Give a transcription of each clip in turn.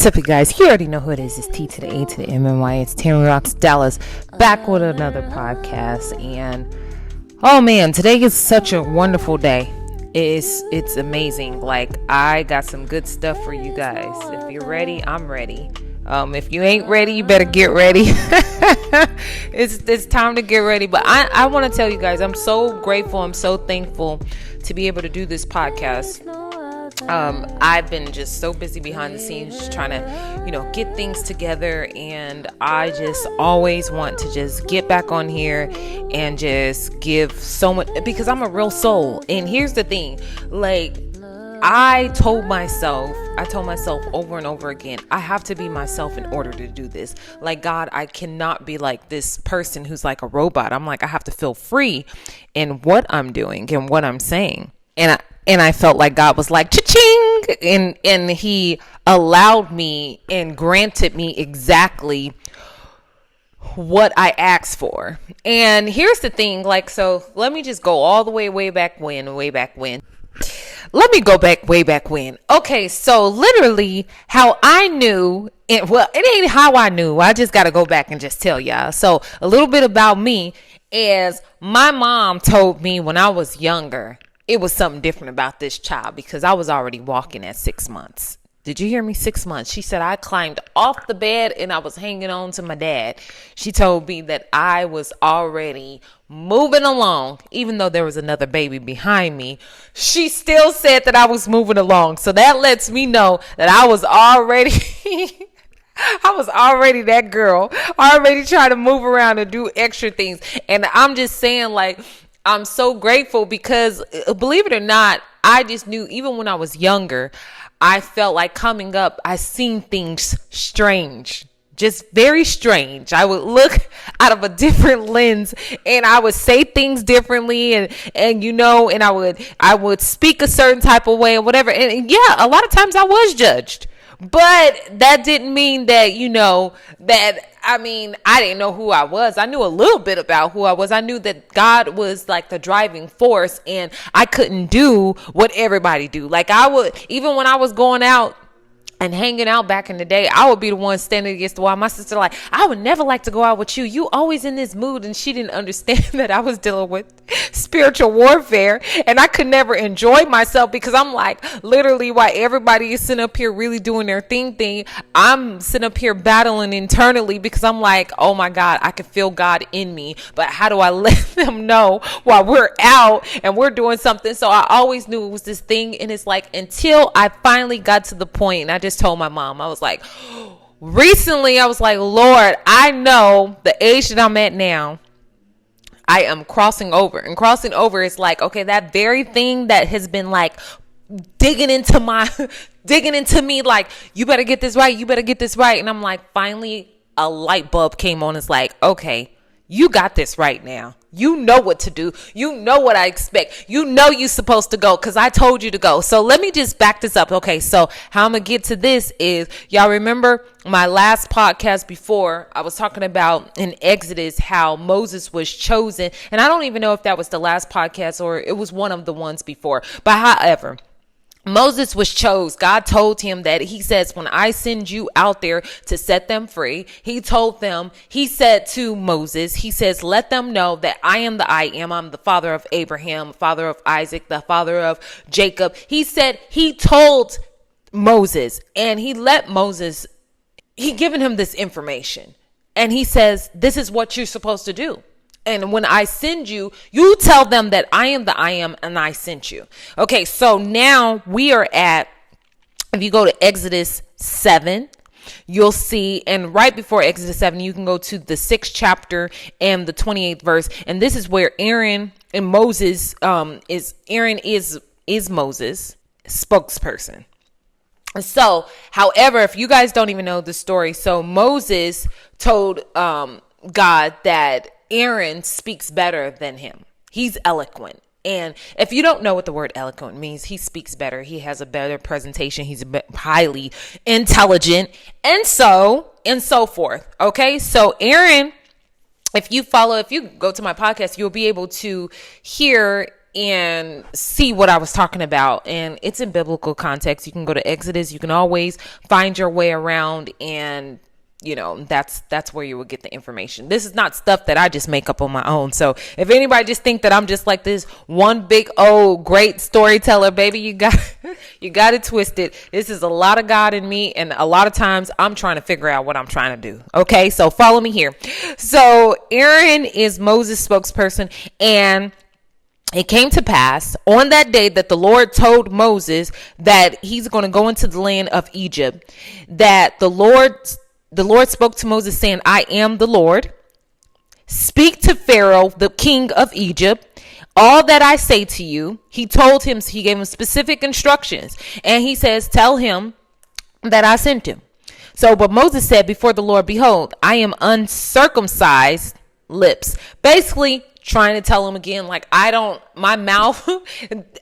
What's up, you guys? You already know who it is. It's T to the A to the MMY. It's Tammy Rocks Dallas, back with another podcast. And oh man, today is such a wonderful day. It's amazing. Like, I got some good stuff for you guys. If you're ready, I'm ready. If you ain't ready, you better get ready. It's time to get ready. But I want to tell you guys, I'm so grateful. I'm so thankful to be able to do this podcast. I've been just so busy behind the scenes trying to, get things together, and I just always want to just get back on here and just give so much, because I'm a real soul. And here's the thing, like, I told myself over and over again, I have to be myself in order to do this. Like, God, I cannot be like this person who's like a robot. I'm like, I have to feel free in what I'm doing and what I'm saying. And I felt like God was like, cha-ching, and he allowed me and granted me exactly what I asked for. And here's the thing, like, so let me just go all the way back when. Let me go back way back when. Okay, so literally how I knew, it ain't how I knew. I just got to go back and just tell y'all. So a little bit about me is my mom told me when I was younger, it was something different about this child, because I was already walking at 6 months. Did you hear me? 6 months. She said I climbed off the bed and I was hanging on to my dad. She told me that I was already moving along, even though there was another baby behind me. She still said that I was moving along. So that lets me know that I was already that girl, already trying to move around and do extra things. And I'm just saying, like, I'm so grateful because, believe it or not, I just knew even when I was younger, I felt like coming up, I seen things strange, just very strange. I would look out of a different lens and I would say things differently and I would speak a certain type of way or whatever. And yeah, a lot of times I was judged. But that didn't mean that, I didn't know who I was. I knew a little bit about who I was. I knew that God was like the driving force, and I couldn't do what everybody do. Like, I would, even when I was going out and hanging out back in the day, I would be the one standing against the wall. My sister like, I would never like to go out with you. You always in this mood. And she didn't understand that I was dealing with spiritual warfare, and I could never enjoy myself, because I'm like, literally, while everybody is sitting up here really doing their thing, I'm sitting up here battling internally, because I'm like, oh my God, I can feel God in me, but how do I let them know while we're out and we're doing something? So I always knew it was this thing. And it's like, until I finally got to the point, and I just told my mom, I was like, recently, I was like, Lord, I know the age that I'm at now, I am crossing over. And crossing over is like, okay, that very thing that has been like digging into me, like, you better get this right. And I'm like, finally a light bulb came on. It's like, okay, you got this right now. You know what to do. You know what I expect. You know you're supposed to go, because I told you to go. So let me just back this up. Okay, so how I'm going to get to this is, y'all remember my last podcast before, I was talking about in Exodus how Moses was chosen. And I don't even know if that was the last podcast or it was one of the ones before. But however, Moses was chose. God told him that, he says, when I send you out there to set them free, he said to Moses, he says, let them know that I am the I am. I'm the father of Abraham, father of Isaac, the father of Jacob. He said, he told Moses, and he given him this information. And he says, this is what you're supposed to do. And when I send you, you tell them that I am the I am and I sent you. Okay, so now we are at, if you go to Exodus 7, you'll see, and right before Exodus 7, you can go to the 6th chapter and the 28th verse. And this is where Aaron and Moses is Moses' spokesperson. So, however, if you guys don't even know the story, so Moses told God that Aaron speaks better than him. He's eloquent. And if you don't know what the word eloquent means, he speaks better. He has a better presentation. He's highly intelligent, and so forth. Okay. So Aaron, if you go to my podcast, you'll be able to hear and see what I was talking about. And it's in biblical context. You can go to Exodus. You can always find your way around, and that's where you will get the information. This is not stuff that I just make up on my own. So if anybody just think that I'm just like this one big old great storyteller, baby, you got it twisted. This is a lot of God in me, and a lot of times I'm trying to figure out what I'm trying to do. Okay, so follow me here. So Aaron is Moses' spokesperson, and it came to pass on that day that the Lord told Moses that he's going to go into the land of Egypt, that the Lord spoke to Moses saying, I am the Lord. Speak to Pharaoh, the king of Egypt, all that I say to you. He gave him specific instructions. And he says, tell him that I sent him. But Moses said before the Lord, behold, I am uncircumcised lips. Basically trying to tell him again, like, my mouth,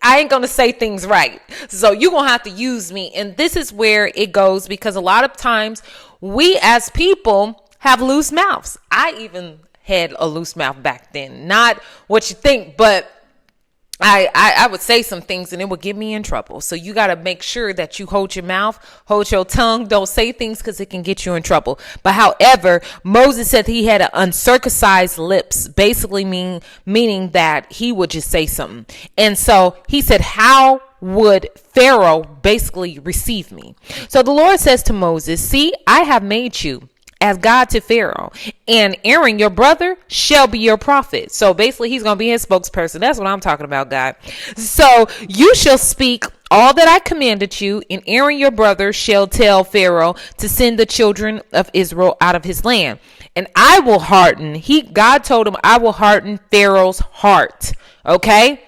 I ain't going to say things right. So you're going to have to use me. And this is where it goes, because a lot of times we as people have loose mouths. I even had a loose mouth back then. Not what you think, but I would say some things and it would get me in trouble. So you got to make sure that you hold your mouth, hold your tongue. Don't say things because it can get you in trouble. But however, Moses said he had an uncircumcised lips, basically meaning that he would just say something. And so he said, how would Pharaoh basically receive me? So the Lord says to Moses, see, I have made you as God to Pharaoh, and Aaron, your brother, shall be your prophet. So basically he's going to be his spokesperson. That's what I'm talking about, God. So you shall speak all that I commanded you, and Aaron, your brother, shall tell Pharaoh to send the children of Israel out of his land. And I will God told him, I will harden Pharaoh's heart. Okay.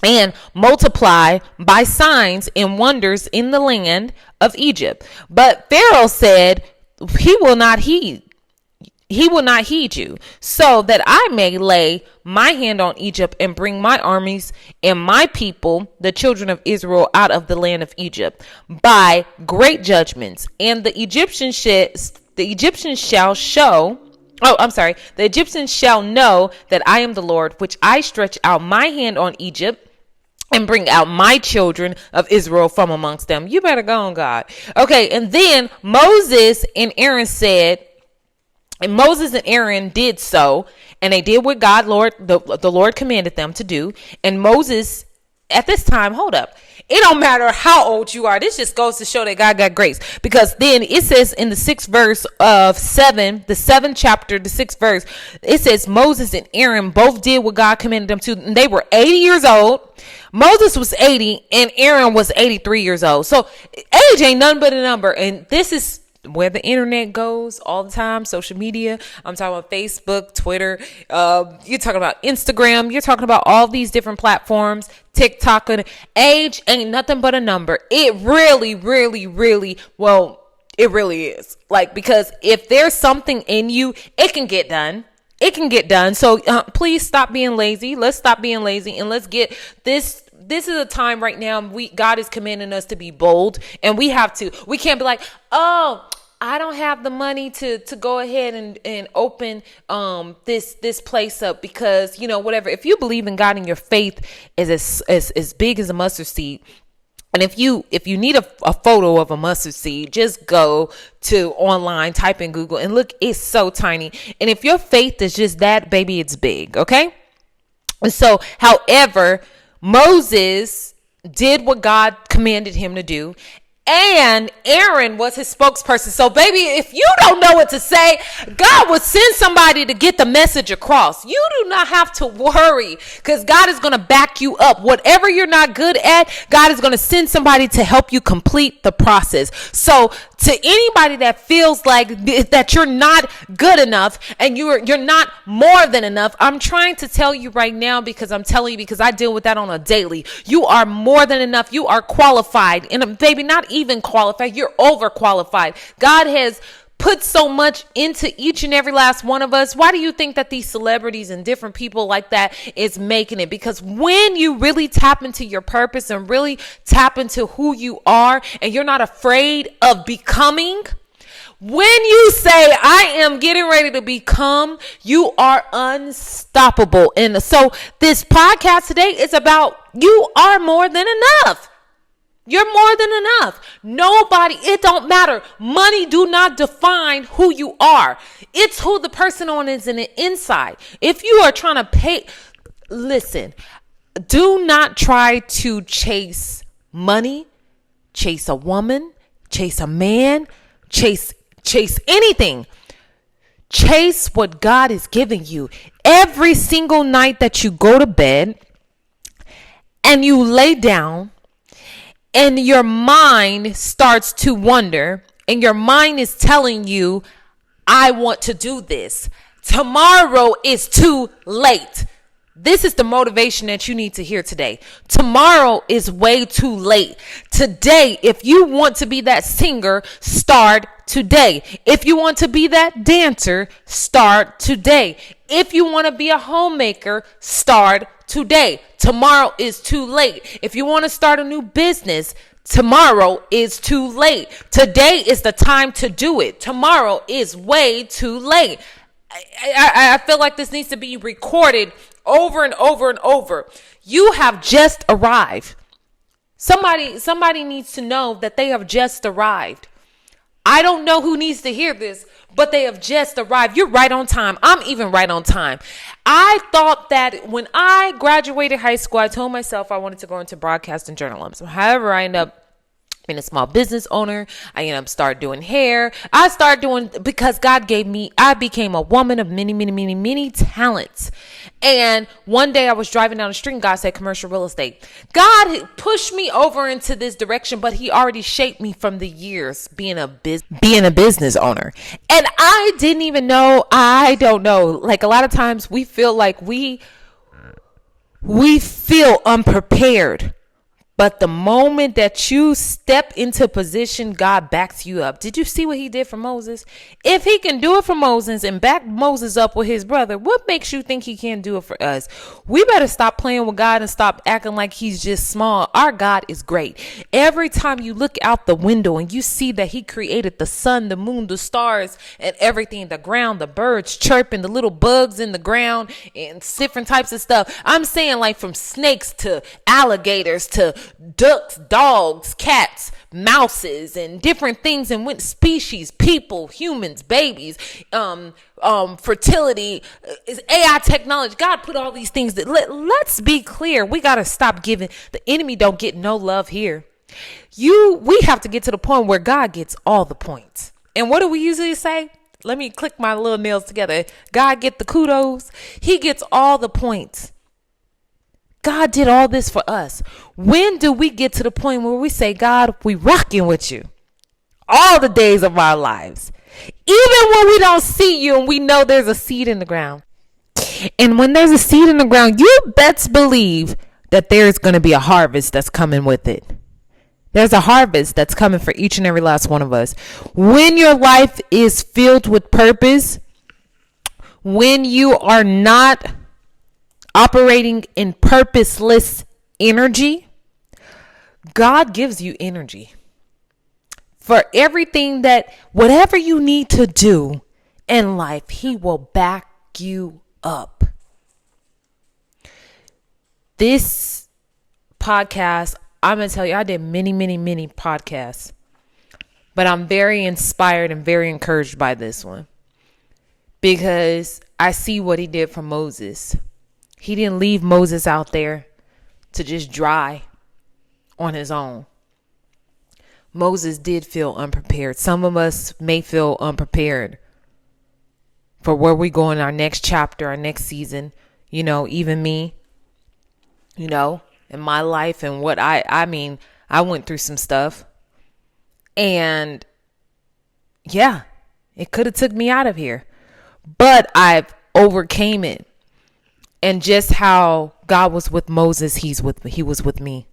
And multiply by signs and wonders in the land of Egypt. But Pharaoh said, he will not heed you, so that I may lay my hand on Egypt and bring my armies and my people, the children of Israel, out of the land of Egypt by great judgments. And the Egyptians shall know that I am the Lord, which I stretch out my hand on Egypt and bring out my children of Israel from amongst them. You better go on, God. Okay, and then Moses and Aaron did so, and they did what the Lord commanded them to do. And Moses, at this time, hold up. It don't matter how old you are. This just goes to show that God got grace. Because then it says in the 6th verse of 7, the 7th chapter, the 6th verse, it says Moses and Aaron both did what God commanded them to. And they were 80 years old. Moses was 80 and Aaron was 83 years old. So age ain't nothing but a number. And this is where the internet goes all the time. Social media. I'm talking about Facebook, Twitter. You're talking about Instagram. You're talking about all these different platforms. TikTok. Age ain't nothing but a number. It really, really, really, it really is. Like, because if there's something in you, it can get done. It can get done. So please stop being lazy. Let's stop being lazy and let's get this. This is a time right now. God is commanding us to be bold, and we can't be like, oh, I don't have the money to go ahead and open this place up because, whatever. If you believe in God and your faith is as big as a mustard seed, and if you need a photo of a mustard seed, just go to online, type in Google and look, it's so tiny. And if your faith is just that, baby, it's big. Okay. And so, however, Moses did what God commanded him to do. And Aaron was his spokesperson. So, baby, if you don't know what to say, God will send somebody to get the message across. You do not have to worry because God is going to back you up. Whatever you're not good at, God is going to send somebody to help you complete the process. So, to anybody that feels like that you're not good enough and you're not more than enough, I'm trying to tell you right now because I deal with that on a daily. You are more than enough. You are qualified. And baby, not even qualified. You're overqualified. God has put so much into each and every last one of us. Why do you think that these celebrities and different people like that is making it? Because when you really tap into your purpose and really tap into who you are and you're not afraid of becoming, When you say, I am getting ready to become, you are unstoppable. And so this podcast today is about you are more than enough. You're more than enough. Nobody, it don't matter. Money do not define who you are. It's who the person on is in the inside. If you are trying to pay, listen, do not try to chase money, chase a woman, chase a man, chase anything. Chase what God is giving you. Every single night that you go to bed and you lay down, and your mind starts to wonder, and your mind is telling you, I want to do this. Tomorrow is too late. This is the motivation that you need to hear today. Tomorrow is way too late. Today, if you want to be that singer, start today. If you want to be that dancer, start today. If you want to be a homemaker, start today. Tomorrow is too late. If you want to start a new business, tomorrow is too late. Today is the time to do it. Tomorrow is way too late. I feel like this needs to be recorded over and over and over. You have just arrived. Somebody needs to know that they have just arrived. I don't know who needs to hear this, but they have just arrived. You're right on time. I'm even right on time. I thought that when I graduated high school, I told myself I wanted to go into broadcast and journalism. However, I ended up being a small business owner. I ended up start doing hair. I started doing, because God gave me, I became a woman of many talents. And one day I was driving down the street and God said commercial real estate. God pushed me over into this direction, but he already shaped me from the years being a business owner. And I didn't even know, I don't know. Like a lot of times we feel like we feel unprepared. But the moment that you step into position, God backs you up. Did you see what he did for Moses? If he can do it for Moses and back Moses up with his brother, what makes you think he can't do it for us? We better stop playing with God and stop acting like he's just small. Our God is great. Every time you look out the window and you see that he created the sun, the moon, the stars, and everything, the ground, the birds chirping, the little bugs in the ground, and different types of stuff. I'm saying like from snakes to alligators to ducks, dogs, cats, mouses, and different things, and what species, people, humans, babies, fertility, is AI technology. God put all these things that let's be clear. We got to stop giving. The enemy don't get no love here. We have to get to the point where God gets all the points. And what do we usually say? Let me click my little nails together. God get the kudos. He gets all the points. God did all this for us. When do we get to the point where we say, God, we rocking with you all the days of our lives? Even when we don't see you and we know there's a seed in the ground. And when there's a seed in the ground, you best believe that there's going to be a harvest that's coming with it. There's a harvest that's coming for each and every last one of us. When your life is filled with purpose, when you are not operating in purposeless energy, God gives you energy for everything that, whatever you need to do in life, he will back you up. This podcast, I'm going to tell you, I did many podcasts, but I'm very inspired and very encouraged by this one because I see what he did for Moses. He didn't leave Moses out there to just dry on his own. Moses did feel unprepared. Some of us may feel unprepared for where we go in our next chapter, our next season. You know, even me, you know, in my life and what I went through some stuff. And yeah, it could have took me out of here. But I've overcame it. And just how God was with Moses, he was with me.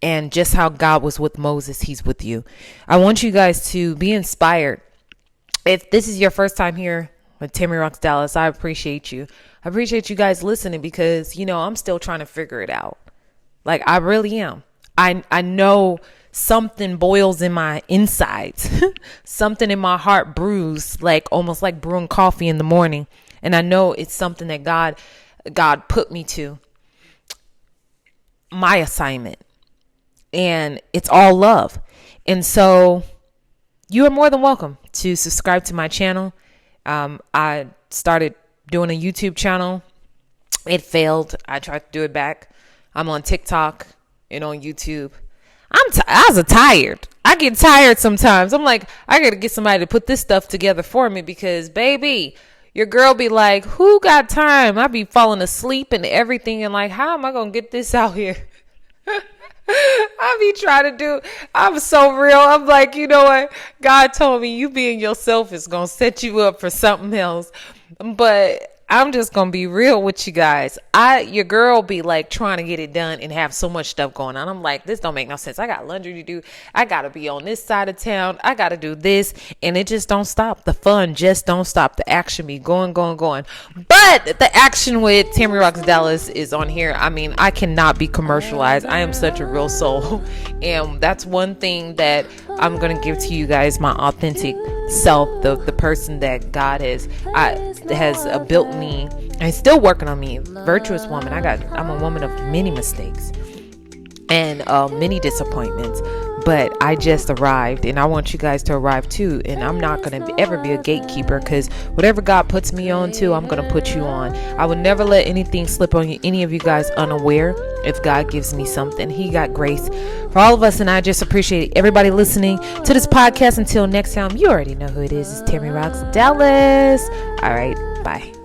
And just how God was with Moses, he's with you. I want you guys to be inspired. If this is your first time here with Tammy Rocks Dallas, I appreciate you. I appreciate you guys listening because, you know, I'm still trying to figure it out. Like, I really am. I know something boils in my insides, something in my heart brews, like almost like brewing coffee in the morning. And I know it's something that God put me to, my assignment, and it's all love. And so you are more than welcome to subscribe to my channel. I started doing a YouTube channel. It failed. I tried to do it back. I'm on TikTok and on YouTube. I was tired. I get tired sometimes. I'm like, I got to get somebody to put this stuff together for me because, baby, your girl be like, who got time? I be falling asleep and everything and like, how am I going to get this out here? I be trying to do, I'm so real. I'm like, you know what? God told me you being yourself is going to set you up for something else. But I'm just going to be real with you guys. Your girl be like trying to get it done and have so much stuff going on. I'm like, this don't make no sense. I got laundry to do. I got to be on this side of town. I got to do this. And it just don't stop. The fun just don't stop. The action be going. But the action with Tammy Rocks Dallas is on here. I mean, I cannot be commercialized. I am such a real soul. And that's one thing that I'm going to give to you guys, my authentic self, the person that God has built me and still working on me. Virtuous woman. I'm a woman of many mistakes and many disappointments, but I just arrived, and I want you guys to arrive too. And I'm not going to ever be a gatekeeper, because whatever God puts me on to, I'm going to put you on. I would never let anything slip on you, any of you guys, unaware. If God gives me something, He got grace for all of us, and I just appreciate everybody listening to this podcast. Until next time, you already know who it is. It's Tammy Rocks Dallas. All right, bye.